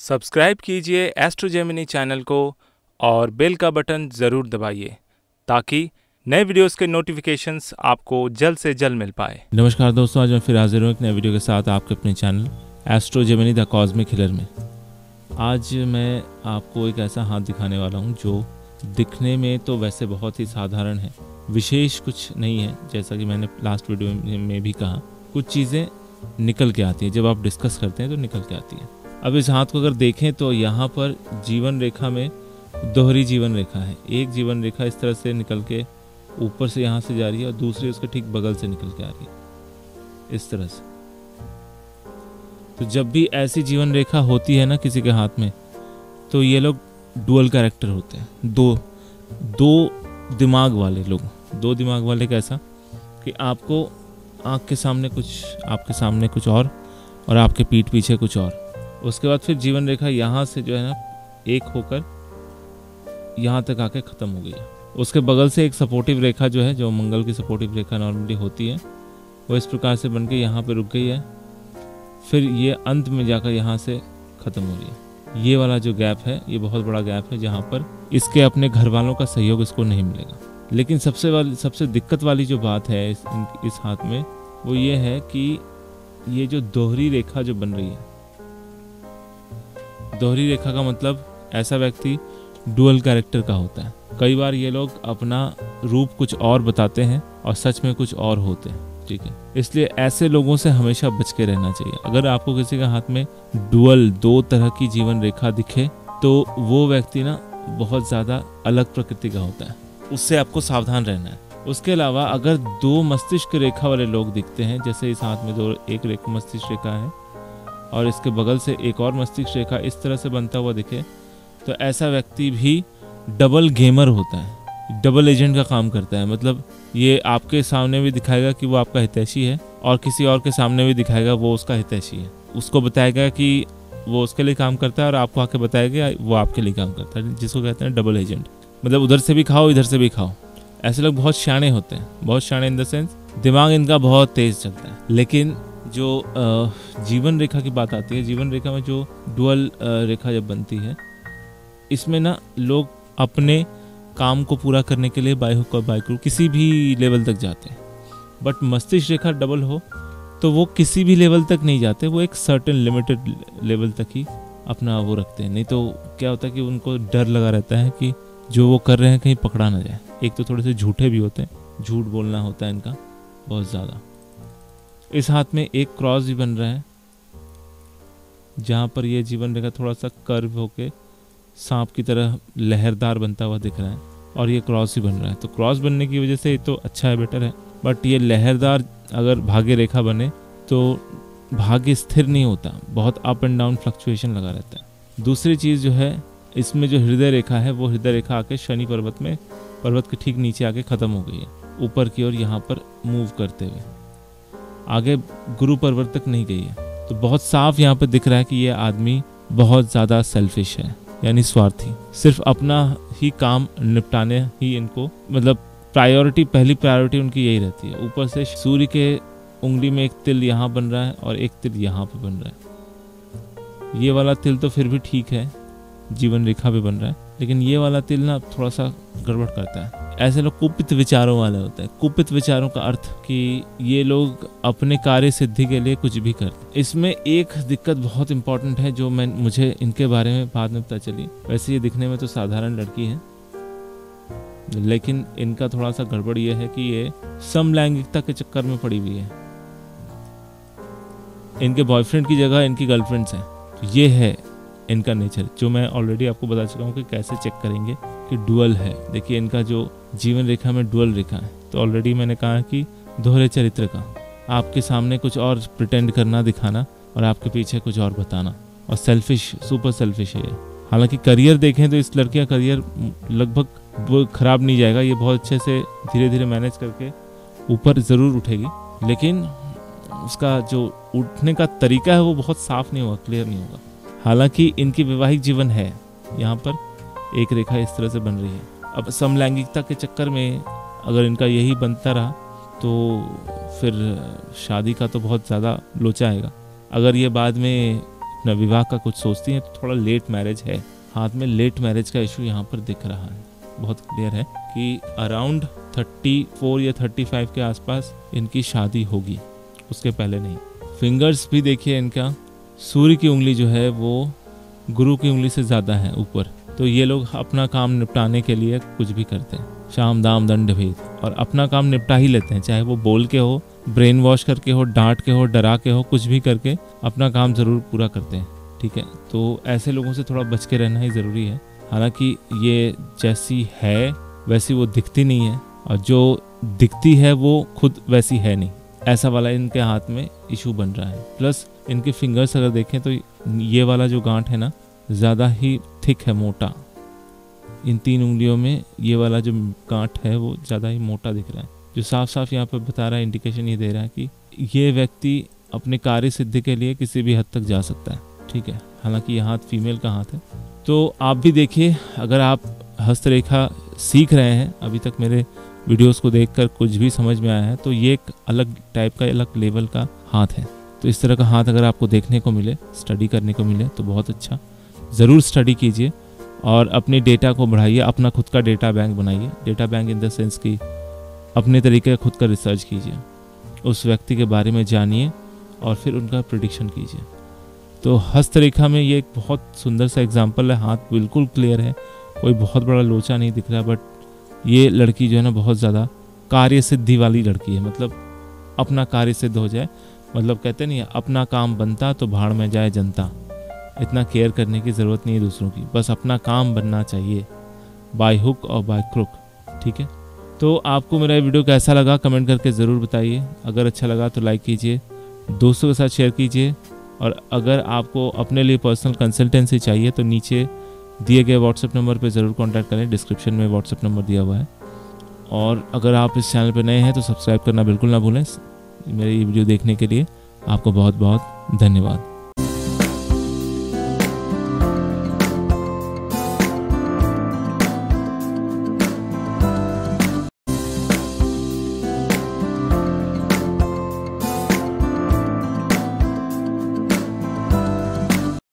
Subscribe कीजिए astro Gemini channel को और बेल का बटन ज़रूर दबाइए ताकि नए वीडियोस के नोटिफिकेशंस आपको जल्द से जल्द मिल पाए। नमस्कार दोस्तों, आज मैं फिर हाजिर हूँ एक नए वीडियो के साथ आपके अपने channel Astro Gemini the cosmic healer में। आज मैं आपको एक ऐसा हाथ दिखाने वाला हूँ जो दिखने में तो वैसे बहुत ही साधारण है, विशेष कुछ नहीं है। जैसा कि मैंने लास्ट वीडियो में भी कहा, कुछ चीज़ें निकल के आती हैं, जब आप डिस्कस करते हैं तो निकल के आती हैं। अब इस हाथ को अगर देखें तो यहाँ पर जीवन रेखा में दोहरी जीवन रेखा है। एक जीवन रेखा इस तरह से निकल के ऊपर से यहाँ से जा रही है और दूसरी उसके ठीक बगल से निकल के आ रही है इस तरह से। तो जब भी ऐसी जीवन रेखा होती है ना किसी के हाथ में, तो ये लोग डुअल कैरेक्टर होते हैं, दो दिमाग वाले लोग। दो दिमाग वाले कैसा कि आपको आँख के सामने कुछ, आपके सामने कुछ और आपके पीठ पीछे कुछ और। उसके बाद फिर जीवन रेखा यहाँ से जो है ना एक होकर यहाँ तक आके ख़त्म हो गई है। उसके बगल से एक सपोर्टिव रेखा जो है, जो मंगल की सपोर्टिव रेखा नॉर्मली होती है, वो इस प्रकार से बन के यहाँ पे रुक गई है। फिर ये अंत में जाकर यहाँ से ख़त्म हो रही है। ये वाला जो गैप है, ये बहुत बड़ा गैप है जहाँ पर इसके अपने घर वालों का सहयोग इसको नहीं मिलेगा। लेकिन सबसे दिक्कत वाली जो बात है इस हाथ में, वो ये है कि ये जो दोहरी रेखा जो बन रही है, दोहरी रेखा का मतलब ऐसा व्यक्ति डुअल कैरेक्टर का होता है। कई बार ये लोग अपना रूप कुछ और बताते हैं और सच में कुछ और होते हैं, ठीक है। इसलिए ऐसे लोगों से हमेशा बच के रहना चाहिए। अगर आपको किसी के हाथ में डुअल, दो तरह की जीवन रेखा दिखे, तो वो व्यक्ति ना बहुत ज़्यादा अलग प्रकृति का होता है, उससे आपको सावधान रहना है। उसके अलावा अगर दो मस्तिष्क रेखा वाले लोग दिखते हैं, जैसे इस हाथ में एक रेखा मस्तिष्क रेखा है और इसके बगल से एक और मस्तिष्क रेखा इस तरह से बनता हुआ दिखे, तो ऐसा व्यक्ति भी डबल गेमर होता है, डबल एजेंट का काम करता है। मतलब ये आपके सामने भी दिखाएगा कि वो आपका हितैषी है और किसी और के सामने भी दिखाएगा वो उसका हितैषी है। उसको बताएगा कि वो उसके लिए काम करता है और आपको आके बताएगा वो आपके लिए काम करता है, जिसको कहते हैं डबल एजेंट। मतलब उधर से भी खाओ, इधर से भी खाओ। ऐसे लोग बहुत शाणे होते हैं, बहुत शाणे इन द सेंस दिमाग इनका बहुत तेज चलता है। लेकिन जो जीवन रेखा की बात आती है, जीवन रेखा में जो डुअल रेखा जब बनती है, इसमें ना लोग अपने काम को पूरा करने के लिए बाय हुक और बाय क्रूक किसी भी लेवल तक जाते हैं। बट मस्तिष्क रेखा डबल हो तो वो किसी भी लेवल तक नहीं जाते, वो एक सर्टेन लिमिटेड लेवल तक ही अपना वो रखते हैं। नहीं तो क्या होता है कि उनको डर लगा रहता है कि जो वो कर रहे हैं कहीं पकड़ा ना जाए। एक तो थोड़े से झूठे भी होते हैं, झूठ बोलना होता है इनका बहुत ज़्यादा। इस हाथ में एक क्रॉस भी बन रहा है जहाँ पर ये जीवन रेखा थोड़ा सा कर्व होके सांप की तरह लहरदार बनता हुआ दिख रहा है और ये क्रॉस ही बन रहा है। तो क्रॉस बनने की वजह से ये तो अच्छा है, बेटर है। बट ये लहरदार अगर भाग्य रेखा बने तो भाग्य स्थिर नहीं होता, बहुत अप एंड डाउन फ्लक्चुएशन लगा रहता है। दूसरी चीज़ जो है, इसमें जो हृदय रेखा है, वो हृदय रेखा आके शनि पर्वत के ठीक नीचे आके ख़त्म हो गई है, ऊपर की ओर यहाँ पर मूव करते हुए आगे गुरु पर्वत तक नहीं गई है। तो बहुत साफ यहाँ पर दिख रहा है कि ये आदमी बहुत ज़्यादा सेल्फिश है, यानी स्वार्थी। सिर्फ अपना ही काम निपटाने ही इनको, मतलब पहली प्रायोरिटी उनकी यही रहती है। ऊपर से सूर्य के उंगली में एक तिल यहाँ बन रहा है और एक तिल यहाँ पे बन रहा है। ये वाला तिल तो फिर भी ठीक है, जीवन रेखा पे बन रहा है, लेकिन ये वाला तिल ना थोड़ा सा गड़बड़ करता है। ऐसे लोग कुपित विचारों वाले होते हैं। कुपित विचारों का अर्थ कि ये लोग अपने कार्य सिद्धि के लिए कुछ भी करते हैं। इसमें एक दिक्कत बहुत इंपॉर्टेंट है जो मुझे इनके बारे में बाद में पता चली। वैसे ये दिखने में तो साधारण लड़की है, लेकिन इनका थोड़ा सा गड़बड़ ये है कि ये समलैंगिकता के चक्कर में पड़ी हुई है। इनके बॉयफ्रेंड की जगह इनकी गर्लफ्रेंड्स हैं। ये है इनका नेचर, जो मैं ऑलरेडी आपको बता चुका हूँ कि कैसे चेक करेंगे कि डुअल है। देखिए इनका जो जीवन रेखा में डुअल रेखा है, तो ऑलरेडी मैंने कहा कि दोहरे चरित्र का, आपके सामने कुछ और प्रिटेंड करना, दिखाना और आपके पीछे कुछ और बताना, और सेल्फिश, सुपर सेल्फिश है ये। हालांकि करियर देखें तो इस लड़की का करियर लगभग खराब नहीं जाएगा, ये बहुत अच्छे से धीरे धीरे मैनेज करके ऊपर ज़रूर उठेगी, लेकिन उसका जो उठने का तरीका है वो बहुत साफ नहीं होगा, क्लियर नहीं होगा। हालांकि इनकी वैवाहिक जीवन है, यहाँ पर एक रेखा इस तरह से बन रही है। अब समलैंगिकता के चक्कर में अगर इनका यही बनता रहा तो फिर शादी का तो बहुत ज़्यादा लोचा आएगा। अगर ये बाद में अपना विवाह का कुछ सोचती हैं तो थोड़ा लेट मैरिज है। हाथ में लेट मैरिज का इशू यहाँ पर दिख रहा है, बहुत क्लियर है कि अराउंड 34 या 35 के आसपास इनकी शादी होगी, उसके पहले नहीं। फिंगर्स भी देखिए इनका, सूर्य की उंगली जो है वो गुरु की उंगली से ज़्यादा है ऊपर। तो ये लोग अपना काम निपटाने के लिए कुछ भी करते हैं, शाम दाम दंड भेद, और अपना काम निपटा ही लेते हैं, चाहे वो बोल के हो, ब्रेन वॉश करके हो, डांट के हो, डरा के हो, कुछ भी करके अपना काम ज़रूर पूरा करते हैं। ठीक है, तो ऐसे लोगों से थोड़ा बच के रहना ही ज़रूरी है। हालांकि ये जैसी है वैसी वो दिखती नहीं है, और जो दिखती है वो खुद वैसी है नहीं, ऐसा वाला इनके हाथ में इशू बन रहा है। प्लस इनके फिंगर्स अगर देखें तो ये वाला जो गांठ है ना, ज़्यादा ही थिक है, मोटा। इन 3 उंगलियों में ये वाला जो गांठ है वो ज़्यादा ही मोटा दिख रहा है, जो साफ साफ यहाँ पर बता रहा है, इंडिकेशन ये दे रहा है कि ये व्यक्ति अपने कार्य सिद्धि के लिए किसी भी हद तक जा सकता है। ठीक है, हालांकि ये हाथ फीमेल का हाथ है। तो आप भी देखिए, अगर आप हस्तरेखा सीख रहे हैं, अभी तक मेरे वीडियोस को देखकर कुछ भी समझ में आया है, तो ये एक अलग टाइप का, अलग लेवल का हाथ है। तो इस तरह का हाथ अगर आपको देखने को मिले, स्टडी करने को मिले तो बहुत अच्छा, ज़रूर स्टडी कीजिए और अपने डेटा को बढ़ाइए, अपना खुद का डेटा बैंक बनाइए। Data bank in the sense कि अपने तरीके का खुद का रिसर्च कीजिए, उस व्यक्ति के बारे में जानिए और फिर उनका प्रेडिक्शन कीजिए। तो हस्तरेखा में ये एक बहुत सुंदर सा एग्जाम्पल है, हाथ बिल्कुल क्लियर है, कोई बहुत बड़ा लोचा नहीं दिख रहा, बट ये लड़की जो है ना बहुत ज़्यादा कार्य सिद्धि वाली लड़की है। मतलब अपना कार्य सिद्ध हो जाए, मतलब कहते नहीं है, अपना काम बनता तो भाड़ में जाए जनता। इतना केयर करने की ज़रूरत नहीं है दूसरों की, बस अपना काम बनना चाहिए, बाय हुक और बाय क्रुक। ठीक है, तो आपको मेरा वीडियो कैसा लगा कमेंट करके ज़रूर बताइए। अगर अच्छा लगा तो लाइक कीजिए, दोस्तों के साथ शेयर कीजिए, और अगर आपको अपने लिए पर्सनल कंसल्टेंसी चाहिए तो नीचे दिए गए व्हाट्सएप नंबर पर ज़रूर कॉन्टैक्ट करें, डिस्क्रिप्शन में व्हाट्सएप नंबर दिया हुआ है। और अगर आप इस चैनल पर नए हैं तो सब्सक्राइब करना बिल्कुल ना भूलें। मेरी ये वीडियो देखने के लिए आपको बहुत बहुत धन्यवाद।